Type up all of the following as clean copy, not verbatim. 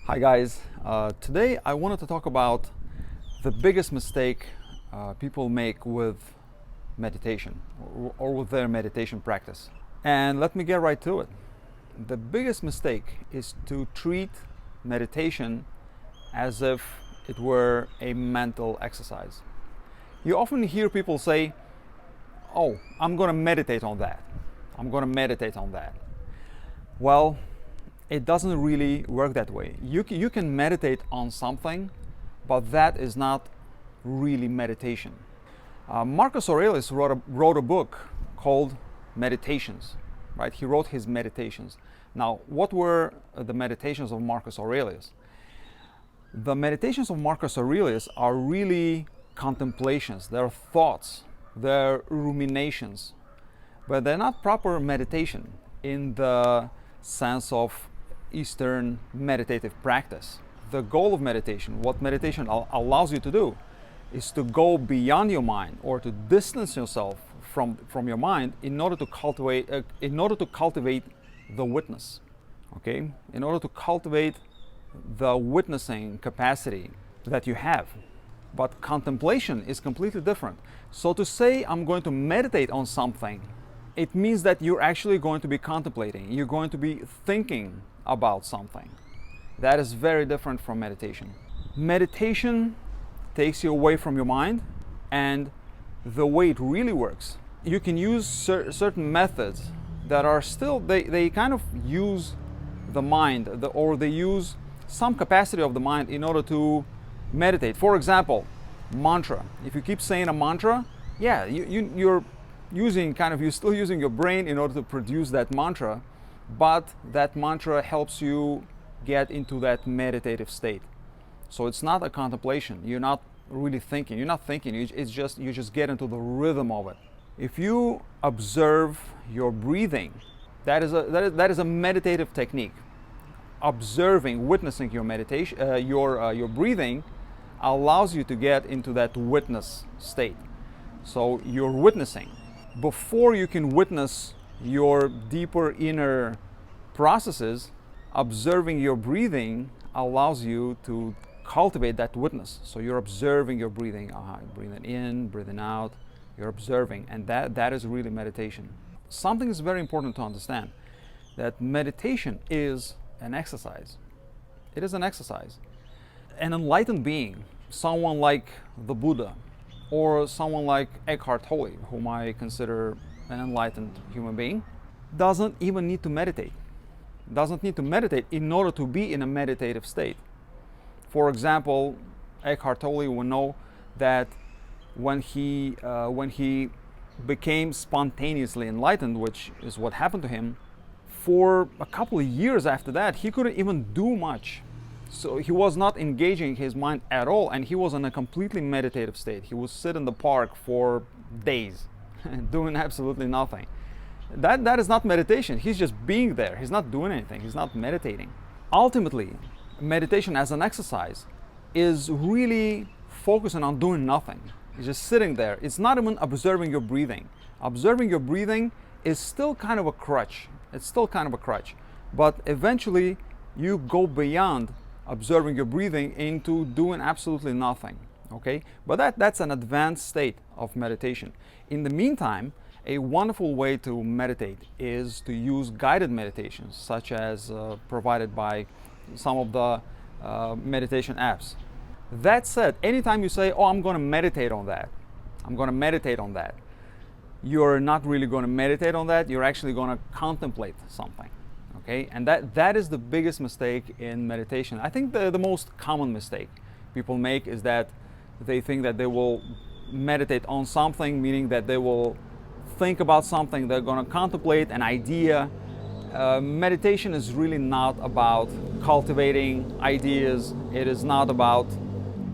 Hi guys, today I wanted to talk about the biggest mistake people make with meditation or with their meditation practice. And let me get right to it. The biggest mistake is to treat meditation as if it were a mental exercise. You often hear people say, "Oh, I'm going to meditate on that. I'm going to meditate on that." Well, it doesn't really work that way. You can meditate on something, but that is not really meditation. Marcus Aurelius wrote a book called Meditations, right? He wrote his Meditations. Now, what were the meditations of Marcus Aurelius? The meditations of Marcus Aurelius are really contemplations, they're thoughts, they're ruminations, but they're not proper meditation in the sense of Eastern meditative practice. The goal of meditation, what meditation allows you to do, is to go beyond your mind or to distance yourself from your mind in order to cultivate the witness. Okay, in order to cultivate the witnessing capacity that you have. But contemplation is completely different. So to say I'm going to meditate on something, it means that you're actually going to be contemplating. You're going to be thinking about something. That is very different from meditation. Meditation takes you away from your mind, and the way it really works, you can use certain methods that are still, they kind of use the mind, or they use some capacity of the mind in order to meditate. For example, mantra. If you keep saying a mantra, yeah, you're still using your brain in order to produce that mantra, but that mantra helps you get into that meditative state. So it's not a contemplation. You're not really thinking. You're not thinking. You just get into the rhythm of it. If you observe your breathing, that is a meditative technique. Observing, witnessing your meditation, your breathing, allows you to get into that witness state. So you're witnessing. Before you can witness your deeper inner processes, observing your breathing allows you to cultivate that witness. So you're observing your breathing, breathing in, breathing out, you're observing, and that is really meditation. Something is very important to understand, that meditation is an exercise. It is an exercise. An enlightened being, someone like the Buddha, or someone like Eckhart Tolle, whom I consider an enlightened human being, doesn't even need to meditate. Doesn't need to meditate in order to be in a meditative state. For example, Eckhart Tolle will know that when he became spontaneously enlightened, which is what happened to him, for a couple of years after that, he couldn't even do much. So he was not engaging his mind at all, and he was in a completely meditative state. He would sit in the park for days, doing absolutely nothing. That is not meditation. He's just being there. He's not doing anything. He's not meditating. Ultimately, meditation as an exercise is really focusing on doing nothing. It's just sitting there. It's not even observing your breathing. Observing your breathing is still kind of a crutch. It's still kind of a crutch. But eventually, you go beyond observing your breathing into doing absolutely nothing. Okay? But that's an advanced state of meditation. In the meantime, a wonderful way to meditate is to use guided meditations, such as provided by some of the meditation apps. That said, anytime you say, "Oh, I'm going to meditate on that," I'm going to meditate on that, you're not really going to meditate on that. You're actually going to contemplate something. Okay, and that is the biggest mistake in meditation. I think the most common mistake people make is that they think that they will meditate on something, meaning that they will think about something, they're going to contemplate an idea. Meditation is really not about cultivating ideas. It is not about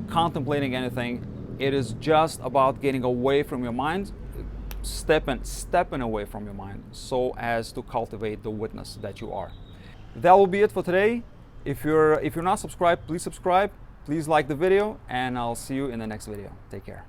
contemplating anything. It is just about getting away from your mind, stepping away from your mind, so as to cultivate the witness that you are. That will be it for today. If you're not subscribed, please subscribe. Please like the video, and I'll see you in the next video. Take care.